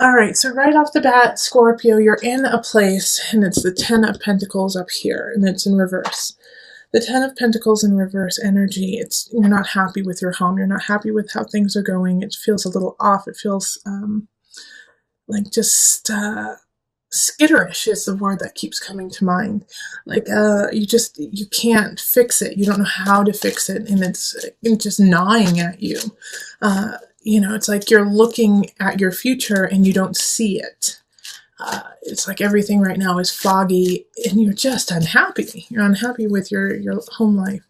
All right, so right off the bat, Scorpio, you're in a place, and it's the Ten of Pentacles up here, and it's in reverse. The Ten of Pentacles in reverse energy, it's you're not happy with your home. You're not happy with how things are going. It feels a little off. It feels like just skitterish is the word that keeps coming to mind. Like you can't fix it. You don't know how to fix it, and it's just gnawing at you. It's like you're looking at your future and you don't see it. It's like everything right now is foggy and you're just unhappy. You're unhappy with your home life.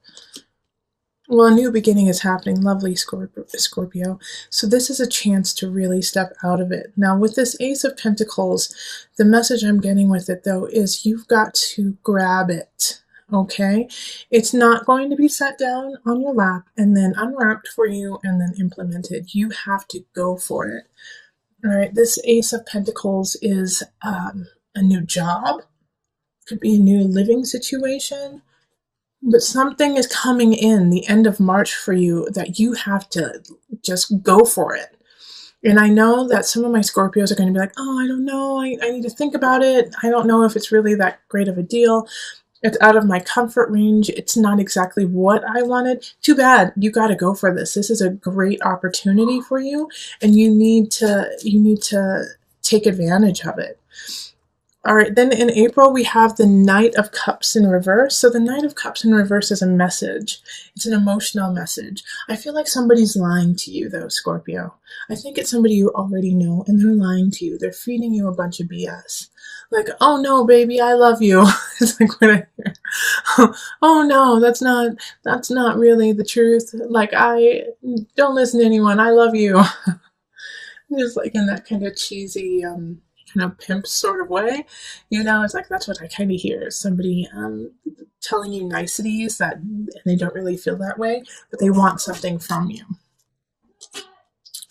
Well, a new beginning is happening. Lovely, Scorpio. So this is a chance to really step out of it. Now, with this Ace of Pentacles, the message I'm getting with it, though, is you've got to grab it. Okay? It's not going to be set down on your lap and then unwrapped for you and then implemented. You have to go for it. All right? This Ace of Pentacles is a new job. Could be a new living situation. But something is coming in the end of March for you that you have to just go for it. And I know that some of my Scorpios are going to be like, oh, I don't know. I need to think about it. I don't know if it's really that great of a deal. It's out of my comfort range. It's not exactly what I wanted. Too bad. You got to go for this. This is a great opportunity for you, and you need to take advantage of it. All right, then in April, we have the Knight of Cups in reverse. So the Knight of Cups in reverse is a message. It's an emotional message. I feel like somebody's lying to you, though, Scorpio. I think it's somebody you already know, and they're lying to you. They're feeding you a bunch of BS. Like, oh no, baby, I love you. It's like when I hear, oh no, that's not really the truth. Like, I don't listen to anyone. I love you. Just like in that kind of cheesy, kind of pimp sort of way, it's like that's what I kind of hear, somebody telling you niceties that and they don't really feel that way, but they want something from you.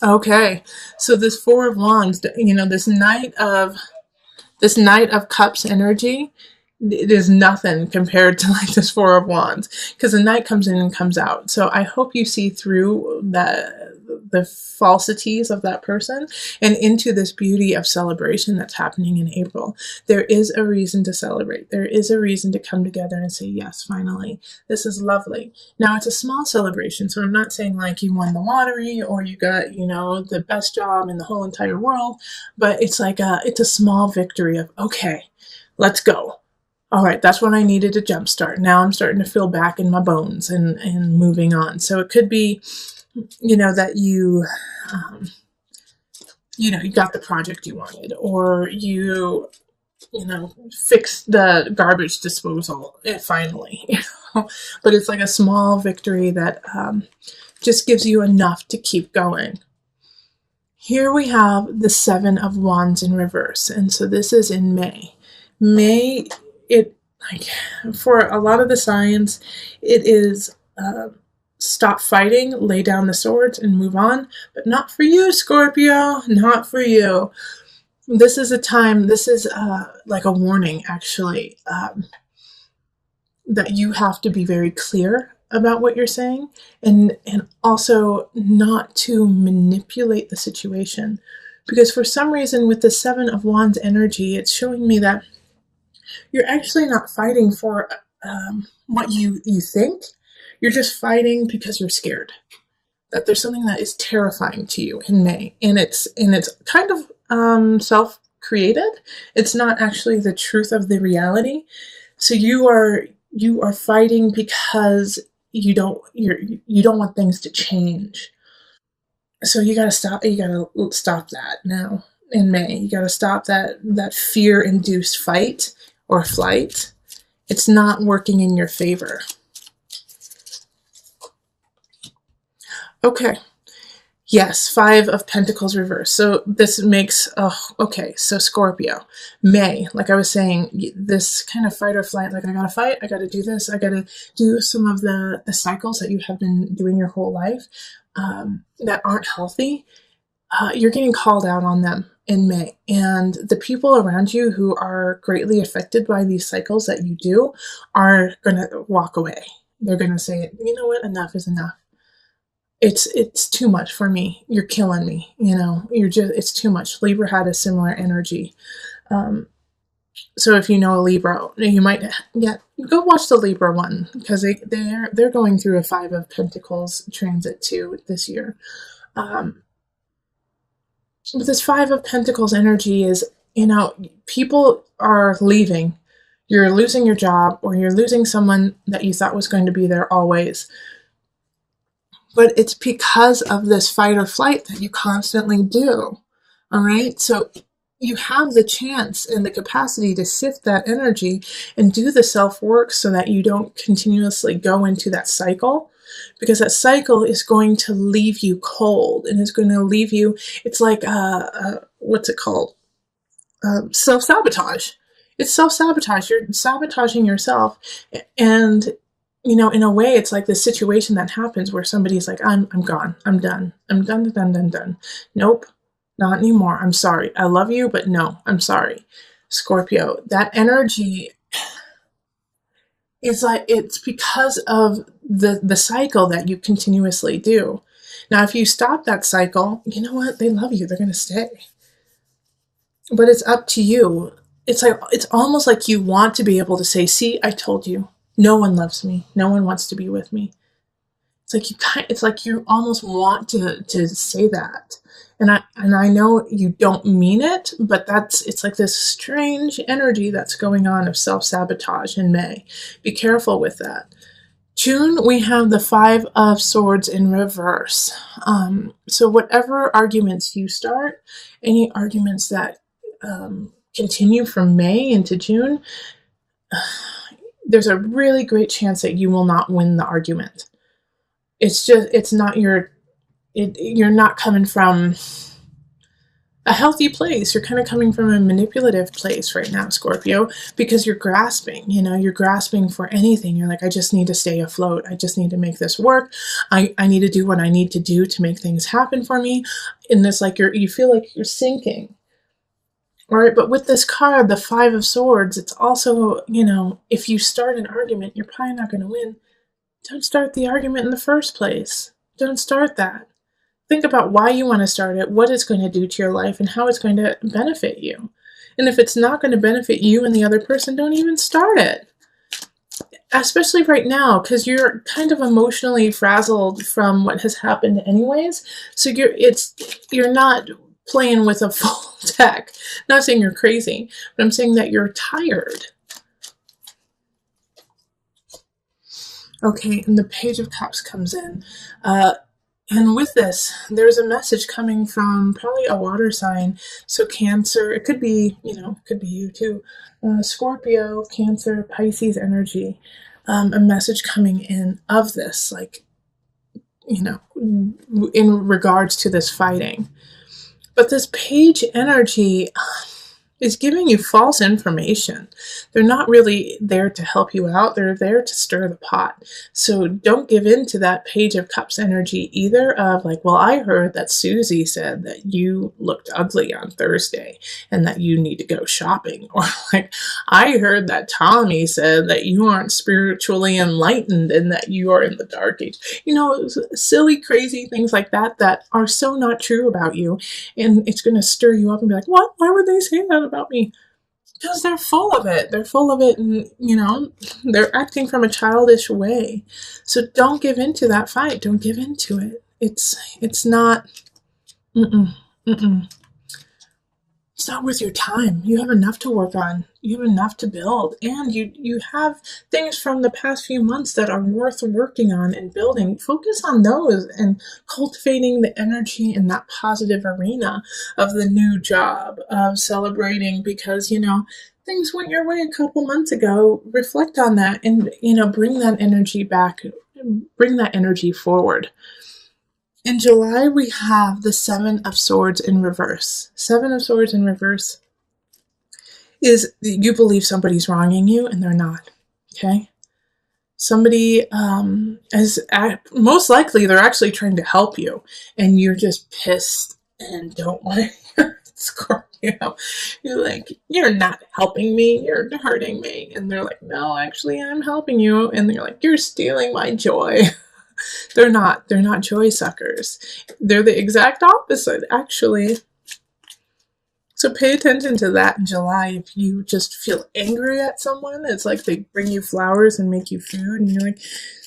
Okay, so this Four of Wands, this Knight of Cups energy, it is nothing compared to like this Four of Wands, because the Knight comes in and comes out. So I hope you see through the falsities of that person and into this beauty of celebration that's happening in April. There is a reason to celebrate. There is a reason to come together and say, yes, finally, this is lovely. Now, it's a small celebration, so I'm not saying like you won the lottery or you got, the best job in the whole entire world, but it's like it's a small victory of, okay, let's go. All right, that's what I needed to jumpstart. Now I'm starting to feel back in my bones and moving on. So it could be, that you got the project you wanted, or fixed the garbage disposal finally. But it's like a small victory that just gives you enough to keep going. Here we have the Seven of Wands in reverse, and so this is in May. May, it like for a lot of the signs, it is stop fighting, lay down the swords, and move on. But not for you, Scorpio. Not for you. This is a time. This is like a warning, actually, that you have to be very clear about what you're saying, and also not to manipulate the situation. Because for some reason, with the Seven of Wands energy, it's showing me that you're actually not fighting for what you think. You're just fighting because you're scared that there's something that is terrifying to you in May, and it's kind of self-created. It's not actually the truth of the reality. So you are fighting because you don't want things to change. So you got to stop that now in May. You got to stop that fear-induced fight or flight. It's not working in your favor. Okay. Yes, Five of Pentacles reverse. So this makes, okay, so Scorpio, May, like I was saying, this kind of fight or flight, like I gotta fight, I gotta do this, I gotta do some of the cycles that you have been doing your whole life that aren't healthy. You're getting called out on them in May. And the people around you who are greatly affected by these cycles that you do are gonna walk away. They're gonna say, you know what, enough is enough. it's too much for me. You're killing me. It's too much. Libra had a similar energy. Um, so if you know a Libra, you might, yeah, go watch the Libra one, because they're going through a Five of Pentacles transit too this year. But this Five of Pentacles energy is, people are leaving. You're losing your job, or you're losing someone that you thought was going to be there always. But it's because of this fight or flight that you constantly do. All right. So you have the chance and the capacity to sift that energy and do the self work so that you don't continuously go into that cycle, because that cycle is going to leave you cold, and it's going to leave you, it's like, what's it called? Self-sabotage. It's self-sabotage. You're sabotaging yourself. And, in a way, it's like this situation that happens where somebody's like, I'm gone. I'm done. I'm done. Nope, not anymore. I'm sorry. I love you, but no, I'm sorry. Scorpio, that energy is like, it's because of the cycle that you continuously do. Now, if you stop that cycle, you know what? They love you. They're going to stay. But it's up to you. It's almost like you want to be able to say, see, I told you. No one loves me. No one wants to be with me. It's like you almost want to say that. And I know you don't mean it, but it's like this strange energy that's going on of self-sabotage in May. Be careful with that. June, we have the Five of Swords in reverse. So whatever arguments you start, any arguments that continue from May into June, there's a really great chance that you will not win the argument. You're not coming from a healthy place. You're kind of coming from a manipulative place right now, Scorpio, because you're grasping, you're grasping for anything. You're like, I just need to stay afloat. I just need to make this work. I need to do what I need to do to make things happen for me. In this, like, you feel like you're sinking. All right, but with this card, the Five of Swords, it's also, if you start an argument, you're probably not going to win. Don't start the argument in the first place. Don't start that. Think about why you want to start it, what it's going to do to your life, and how it's going to benefit you. And if it's not going to benefit you and the other person, don't even start it. Especially right now, because you're kind of emotionally frazzled from what has happened anyways. So you're not playing with a full deck. Not saying you're crazy, but I'm saying that you're tired. Okay, and the Page of Cups comes in. And with this, there's a message coming from probably a water sign. So Cancer, it could be, it could be you too. Scorpio, Cancer, Pisces energy. A message coming in of this, like, in regards to this fighting. But this Page energy is giving you false information. They're not really there to help you out. They're there to stir the pot. So don't give in to that Page of Cups energy either of like, well, I heard that Susie said that you looked ugly on Thursday and that you need to go shopping. Or like, I heard that Tommy said that you aren't spiritually enlightened and that you are in the dark age. Silly, crazy things like that are so not true about you. And it's going to stir you up and be like, what? Why would they say that about me? Because they're full of it. They're full of it, and, they're acting from a childish way. So don't give in to that fight. Don't give in to it. It's not, it's not worth your time. You have enough to work on. You have enough to build. And you have things from the past few months that are worth working on and building. Focus on those and cultivating the energy in that positive arena of the new job, of celebrating because, things went your way a couple months ago. Reflect on that and, bring that energy back. Bring that energy forward. In July, we have the Seven of Swords in reverse. Seven of Swords in reverse is you believe somebody's wronging you and they're not. Okay? Somebody most likely they're actually trying to help you and you're just pissed and don't want to hear it, Scorpio. You're like, you're not helping me, you're hurting me. And they're like, no, actually I'm helping you. And they're like, you're stealing my joy. They're not. They're not joy suckers. They're the exact opposite, actually. So pay attention to that in July. If you just feel angry at someone, it's like they bring you flowers and make you food, and you're like,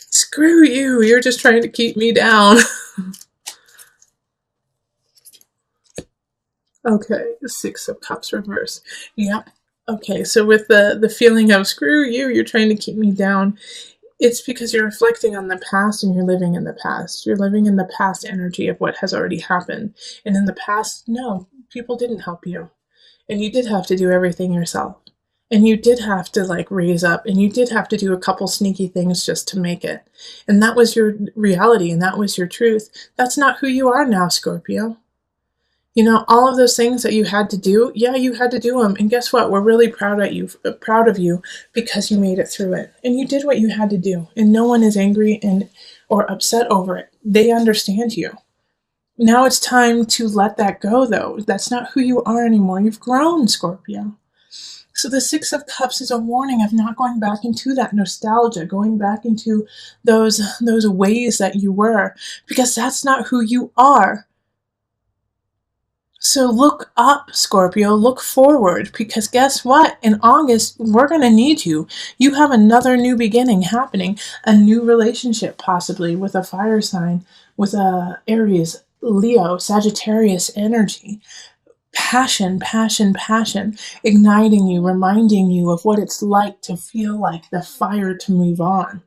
screw you, you're just trying to keep me down. Okay, the Six of Cups reverse. Yep. Okay, so with the feeling of screw you, you're trying to keep me down, it's because you're reflecting on the past and you're living in the past. You're living in the past energy of what has already happened. And in the past, no, people didn't help you. And you did have to do everything yourself. And you did have to like raise up, and you did have to do a couple sneaky things just to make it. And that was your reality, and that was your truth. That's not who you are now, Scorpio. You know, all of those things that you had to do, yeah, you had to do them. And guess what? We're really proud of you because you made it through it. And you did what you had to do. And no one is angry and or upset over it. They understand you. Now it's time to let that go, though. That's not who you are anymore. You've grown, Scorpio. So the Six of Cups is a warning of not going back into that nostalgia, going back into those ways that you were, because that's not who you are. So look up, Scorpio, look forward, because guess what? In August, we're going to need you. You have another new beginning happening, a new relationship possibly with a fire sign, with a Aries, Leo, Sagittarius energy. Passion, passion, passion, igniting you, reminding you of what it's like to feel like the fire to move on.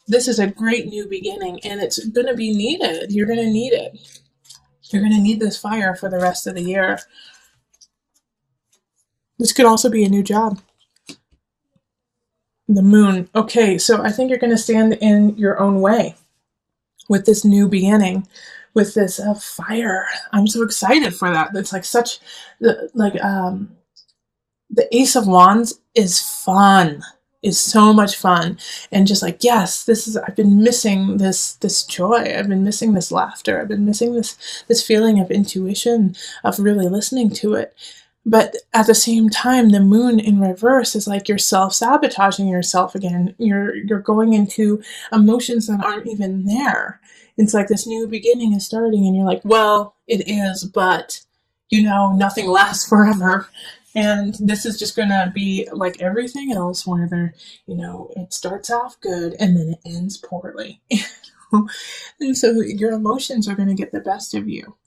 This is a great new beginning, and it's going to be needed. You're going to need it. You're going to need this fire for the rest of the year. This could also be a new job. The moon. Okay, so I think you're going to stand in your own way with this new beginning, with this fire. I'm so excited for that. It's like such, the Ace of Wands is fun. Is so much fun, and just like, yes, I've been missing this joy, I've been missing this laughter, I've been missing this feeling of intuition, of really listening to it. But at the same time, the moon in reverse is like you're self-sabotaging yourself again. You're going into emotions that aren't even there. It's like this new beginning is starting, and you're like, well, it is, but nothing lasts forever. And this is just going to be like everything else, where it starts off good and then it ends poorly. And so your emotions are going to get the best of you.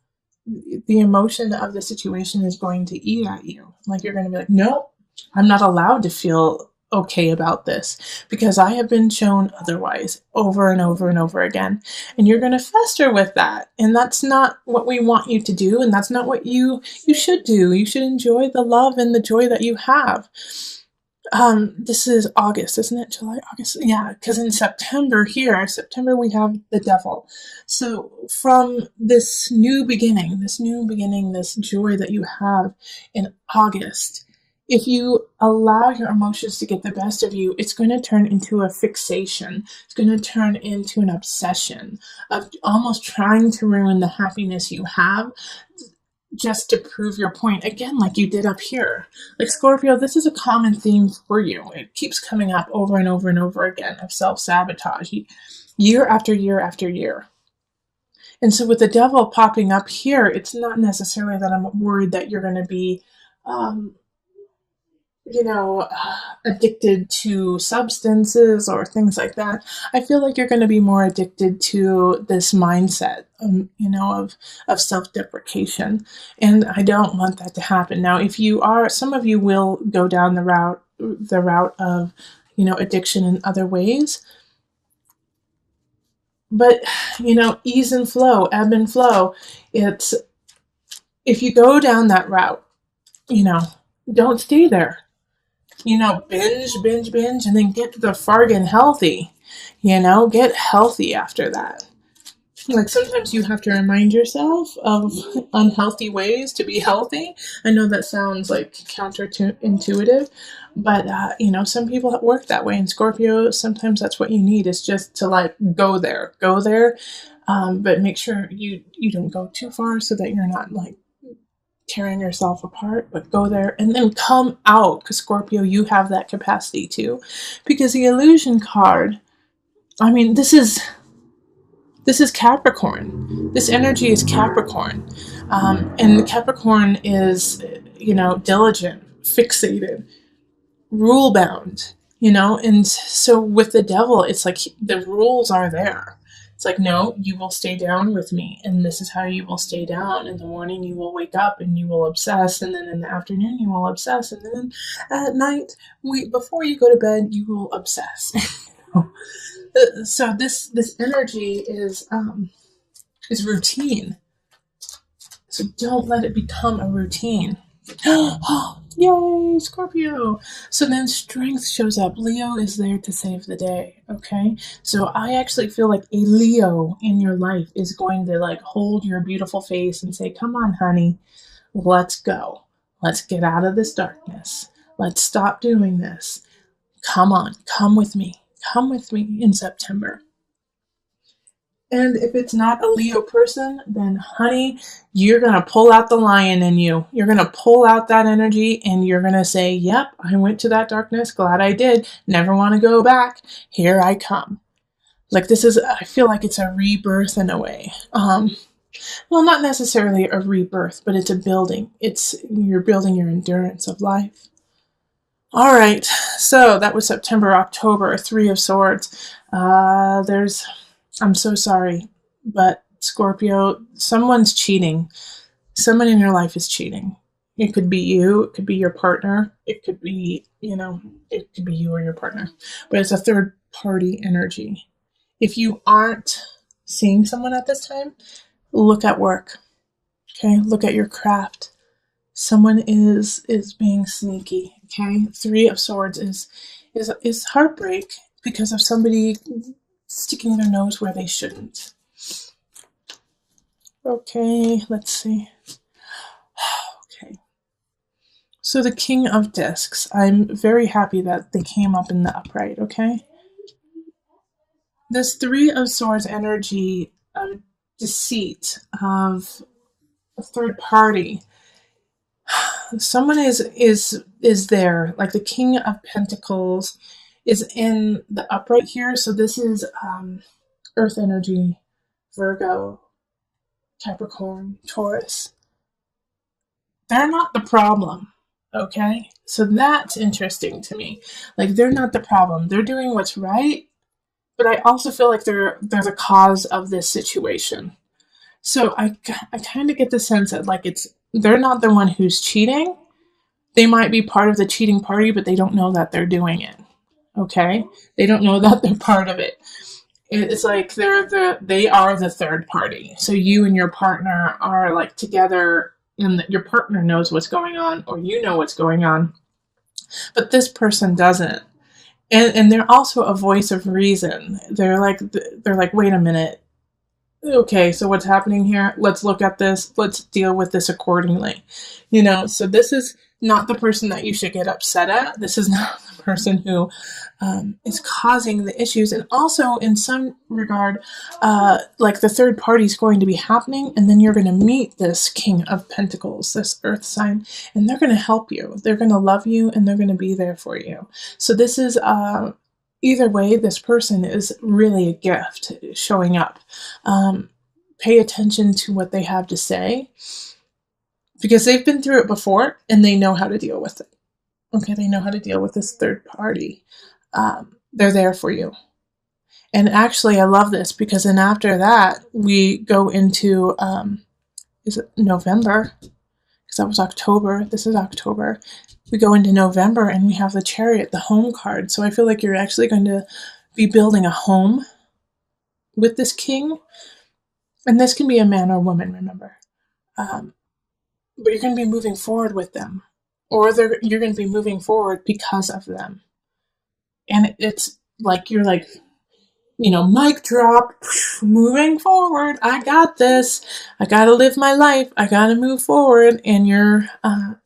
The emotion of the situation is going to eat at you. Like you're going to be like, nope, I'm not allowed to feel okay about this because I have been shown otherwise over and over and over again. And you're going to fester with that. And that's not what we want you to do. And that's not what you should do. You should enjoy the love and the joy that you have. This is August, isn't it? July, August? Yeah, because in September we have the devil. So from this new beginning, this joy that you have in August, if you allow your emotions to get the best of you, it's going to turn into a fixation. It's going to turn into an obsession of almost trying to ruin the happiness you have just to prove your point again, like you did up here. Like Scorpio, this is a common theme for you. It keeps coming up over and over and over again of self-sabotage, year after year after year. And so with the devil popping up here, it's not necessarily that I'm worried that you're going to be addicted to substances or things like that. I feel like you're going to be more addicted to this mindset, of self-deprecation. And I don't want that to happen. Now, if you are, some of you will go down the route of, addiction in other ways. But, ease and flow, ebb and flow. It's, if you go down that route, don't stay there. Binge, and then get the fargan healthy. Get healthy after that. Like sometimes you have to remind yourself of unhealthy ways to be healthy. I know that sounds like counterintuitive, but some people work that way. And Scorpio, sometimes that's what you need, is just to like go there, but make sure you don't go too far so that you're not like tearing yourself apart, but go there and then come out, because Scorpio, you have that capacity too. Because the illusion card, this is This is Capricorn. This energy is Capricorn. And Capricorn is, diligent, fixated, rule bound, and so with the devil, it's like the rules are there. It's like, no, you will stay down with me, and this is how you will stay down. In the morning you will wake up and you will obsess, and then in the afternoon you will obsess, and then at night, before you go to bed, you will obsess. So this energy is routine. So don't let it become a routine. Yay, Scorpio! So then strength shows up. Leo is there to save the day, okay? So I actually feel like a Leo in your life is going to like hold your beautiful face and say, come on, honey, let's go. Let's get out of this darkness. Let's stop doing this. Come on, come with me. Come with me in September. And if it's not a Leo person, then honey, you're going to pull out the lion in you. You're going to pull out that energy and you're going to say, yep, I went to that darkness. Glad I did. Never want to go back. Here I come. Like I feel like it's a rebirth in a way. Well, not necessarily a rebirth, but it's a building. You're building your endurance of life. All right. So that was September, October, Three of Swords. I'm so sorry, but Scorpio, someone's cheating. Someone in your life is cheating. It could be you. It could be your partner. It could be, it could be you or your partner. But it's a third party energy. If you aren't seeing someone at this time, look at work. Okay? Look at your craft. Someone is being sneaky. Okay? Three of Swords is heartbreak because of somebody sticking their nose where they shouldn't. Okay, let's see. Okay. So the King of Discs. I'm very happy that they came up in the upright, okay? This Three of Swords energy of deceit, of a third party. Someone is there, like the King of Pentacles is in the upright here. So this is Earth energy, Virgo, Capricorn, Taurus. They're not the problem, okay? So that's interesting to me. Like, they're not the problem. They're doing what's right, but I also feel like they're the cause of this situation. So I kind of get the sense that like they're not the one who's cheating. They might be part of the cheating party, but they don't know that they're doing it. Okay? They don't know that they're part of it. It's like they are the third party. So you and your partner are like together, and your partner knows what's going on, or you know what's going on, but this person doesn't. And they're also a voice of reason. They're like, wait a minute. Okay, so what's happening here? Let's look at this. Let's deal with this accordingly. So this is not the person that you should get upset at. This is not the person who is causing the issues. And also, in some regard, like the third party is going to be happening, and then you're going to meet this King of Pentacles, this Earth sign, and they're going to help you. They're going to love you, and they're going to be there for you. So this is either way, this person is really a gift showing up. Pay attention to what they have to say, because they've been through it before and they know how to deal with it. Okay, they know how to deal with this third party. They're there for you. And actually, I love this because then after that, we go into, is it November? Because that was October. This is October. We go into November and we have the Chariot, the home card. So I feel like you're actually going to be building a home with this king. And this can be a man or woman, remember. But you're going to be moving forward with them. Or you're going to be moving forward because of them. And it's like, you're like, mic drop, moving forward. I got this. I got to live my life. I got to move forward. And you're on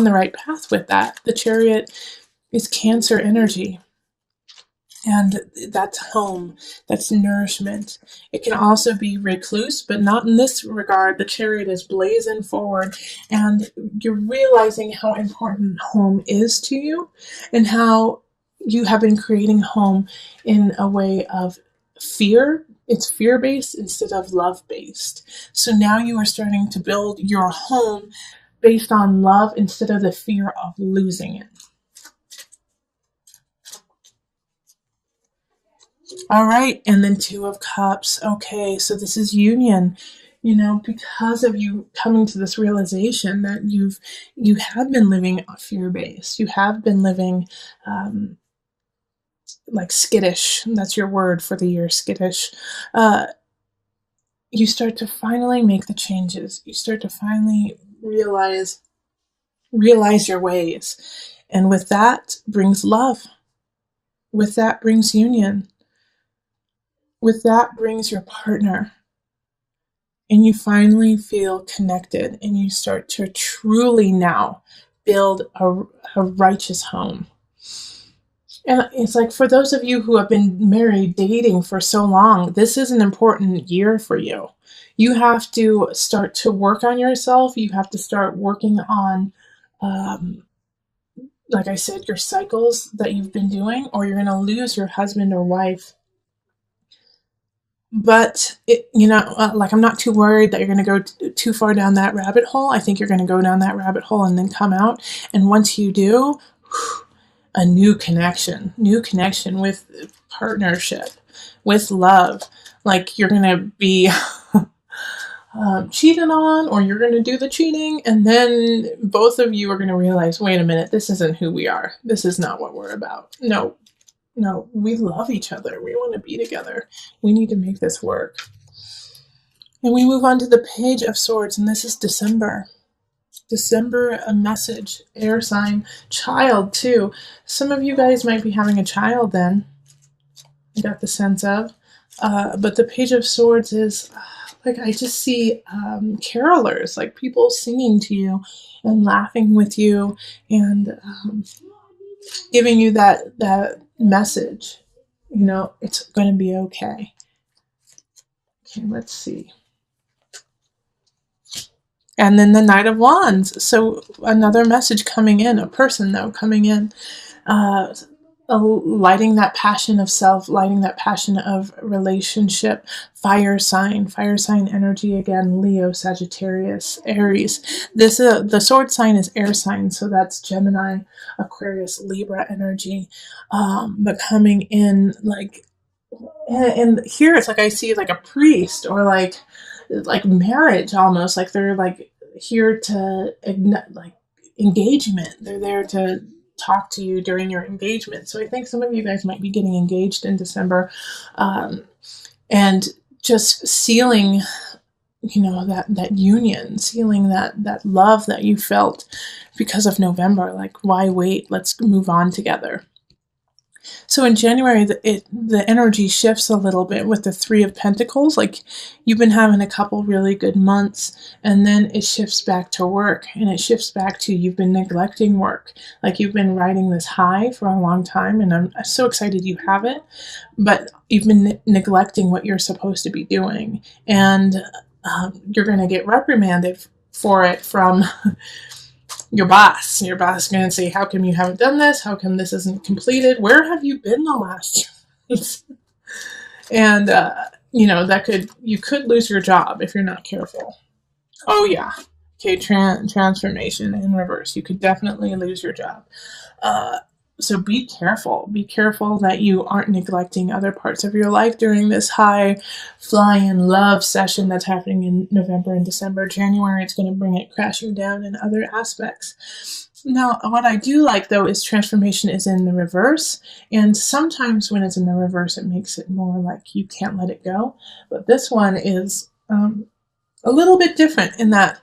the right path with that. The Chariot is Cancer energy. And that's home. That's nourishment. It can also be recluse, but not in this regard. The Chariot is blazing forward, and you're realizing how important home is to you, and how you have been creating home in a way of fear, It's fear-based instead of love-based. So now you are starting to build your home based on love instead of the fear of losing it. All right, and then Two of Cups. Okay, so this is union. You know, because of you coming to this realization that you have been living fear-based. You have been living like skittish. That's your word for the year, skittish. Uh, you start to finally make the changes. You start to finally realize your ways. And with that brings love. With that brings union. With that brings your partner. And you finally feel connected and you start to truly now build a righteous home. And it's like, for those of you who have been married, dating for so long, this is an important year for you. You have to start to work on yourself. You have to start working on, like I said, your cycles that you've been doing, or you're going to lose your husband or wife. But, like, I'm not too worried that you're going to go too far down that rabbit hole. I think you're going to go down that rabbit hole and then come out. And once you do, a new connection with partnership, with love. Like, you're going to be cheated on, or you're going to do the cheating, and then both of you are going to realize, wait a minute, this isn't who we are. This is not what we're about. No, we love each other. We want to be together. We need to make this work. And we move on to the Page of Swords, and this is December. December, a message, air sign, child too. Some of you guys might be having a child then. I got the sense of. But the Page of Swords is, like, I just see carolers, like people singing to you and laughing with you and giving you that message. You know, it's going to be okay. Okay, let's see. And then the Knight of Wands. So another message coming in, a person though coming in, lighting that passion of self, lighting that passion of relationship. Fire sign energy again. Leo, Sagittarius, Aries. This the sword sign is air sign, so that's Gemini, Aquarius, Libra energy. But coming in like, and here it's like I see like a priest, or like marriage almost, like they're like here to ignite, like engagement. They're there to talk to you during your engagement. So I think some of you guys might be getting engaged in December, and just sealing, that union, sealing that love that you felt because of November. Like, why wait? Let's move on together. So in January, the energy shifts a little bit with the Three of Pentacles. Like, you've been having a couple really good months, and then it shifts back to work, and it shifts back to you've been neglecting work. Like, you've been riding this high for a long time, and I'm so excited you have it, but you've been neglecting what you're supposed to be doing, and you're going to get reprimanded for it from your boss. Your boss is going to say, how come you haven't done this? How come this isn't completed? Where have you been the last years? And, you could lose your job if you're not careful. Oh, yeah. Okay, transformation in reverse. You could definitely lose your job. So be careful. Be careful that you aren't neglecting other parts of your life during this high flying love session that's happening in November and December. January, it's going to bring it crashing down in other aspects. Now, what I do like, though, is transformation is in the reverse. And sometimes when it's in the reverse, it makes it more like you can't let it go. But this one is a little bit different in that,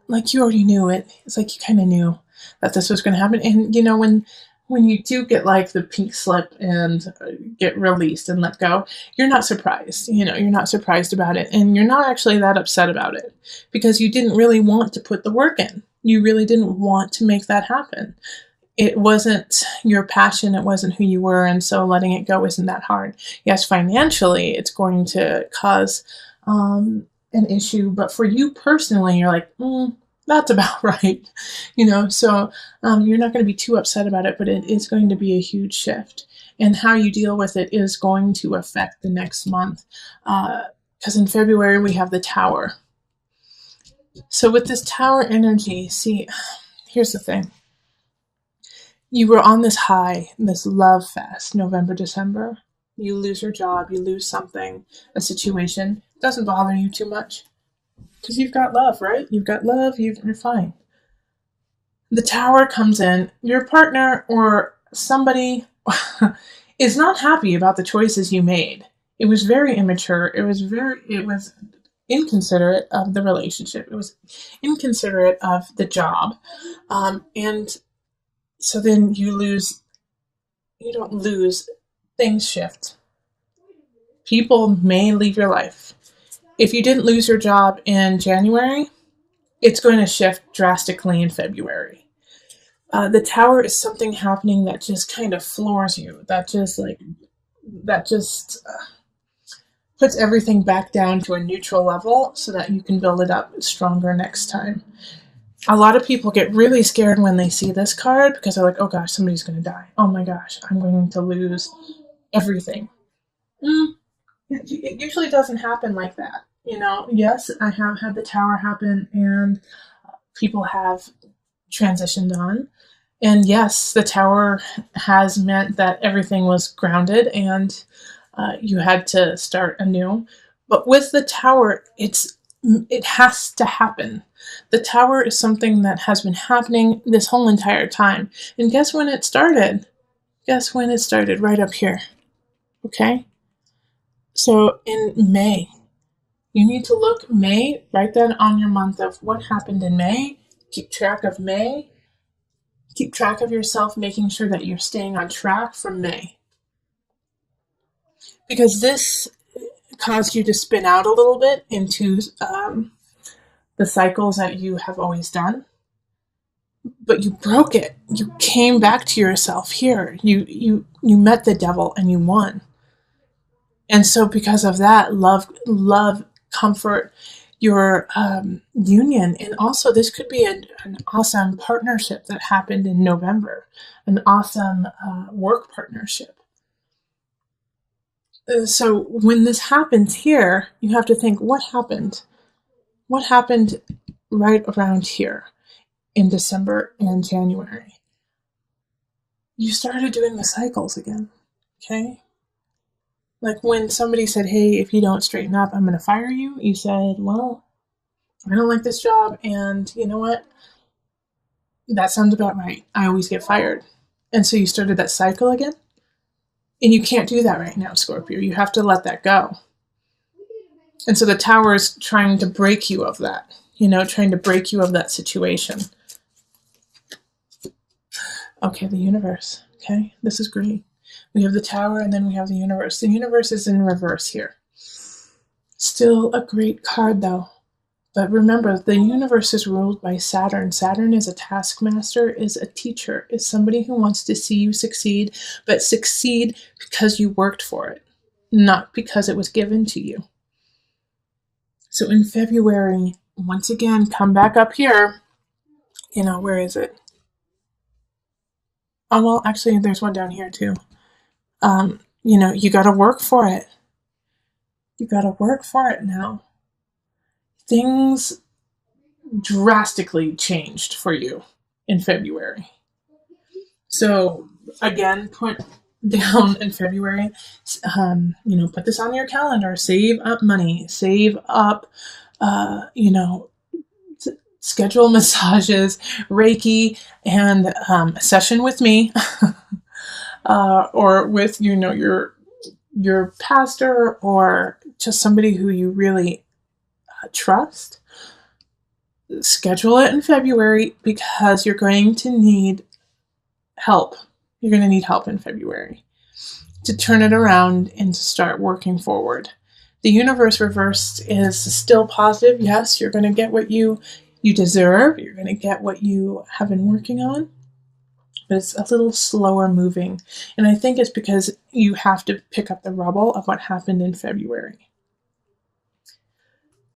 like, you already knew it. It's like you kind of knew that this was going to happen. And, when you do get like the pink slip and get released and let go, you're not surprised. You're not surprised about it. And you're not actually that upset about it because you didn't really want to put the work in. You really didn't want to make that happen. It wasn't your passion. It wasn't who you were. And so letting it go isn't that hard. Yes, financially, it's going to cause an issue. But for you personally, you're like, That's about right. So you're not going to be too upset about it, but it is going to be a huge shift. And how you deal with it is going to affect the next month. Because in February, we have the Tower. So with this Tower energy, see, here's the thing. You were on this high, this love fest, November, December. You lose your job, you lose something, a situation. It doesn't bother you too much. Because you've got love, right? You've got love, you're fine. The Tower comes in, your partner or somebody is not happy about the choices you made. It was very immature. It was inconsiderate of the relationship. It was inconsiderate of the job. And so then you don't lose, things shift. People may leave your life. If you didn't lose your job in January, it's going to shift drastically in February. The Tower is something happening that just kind of floors you. That just puts everything back down to a neutral level so that you can build it up stronger next time. A lot of people get really scared when they see this card because they're like, oh gosh, somebody's going to die. Oh my gosh, I'm going to lose everything. It usually doesn't happen like that. Yes, I have had the Tower happen and people have transitioned on. And yes, the Tower has meant that everything was grounded and you had to start anew. But with the Tower, it has to happen. The Tower is something that has been happening this whole entire time. And guess when it started? Guess when it started? Right up here. Okay? So in May, you need to look May, write that on your month of what happened in May. Keep track of May. Keep track of yourself, making sure that you're staying on track from May. Because this caused you to spin out a little bit into the cycles that you have always done. But you broke it. You came back to yourself here. You met the devil and you won. And so because of that, love, comfort, your union, and also this could be an awesome partnership that happened in November, an awesome work partnership. So when this happens here, you have to think, what happened? What happened right around here in December and January? You started doing the cycles again, okay? Like when somebody said, hey, if you don't straighten up, I'm going to fire you. You said, well, I don't like this job. And you know what? That sounds about right. I always get fired. And so you started that cycle again. And you can't do that right now, Scorpio. You have to let that go. And so the Tower is trying to break you of that, trying to break you of that situation. Okay, the universe. Okay, this is great. We have the Tower and then we have the universe. The universe is in reverse here. Still a great card though. But remember, the universe is ruled by Saturn. Saturn is a taskmaster, is a teacher, is somebody who wants to see you succeed, but succeed because you worked for it, not because it was given to you. So in February, once again, come back up here. Where is it? Oh, well, actually, there's one down here too. You got to work for it. You got to work for it now. Things drastically changed for you in February. So again, put down in February, put this on your calendar, save up money, save up, schedule massages, Reiki, and a session with me, or with, your pastor or just somebody who you really trust. Schedule it in February because you're going to need help. You're going to need help in February to turn it around and to start working forward. The universe reversed is still positive. Yes, you're going to get what you deserve. You're going to get what you have been working on. But it's a little slower moving. And I think it's because you have to pick up the rubble of what happened in February.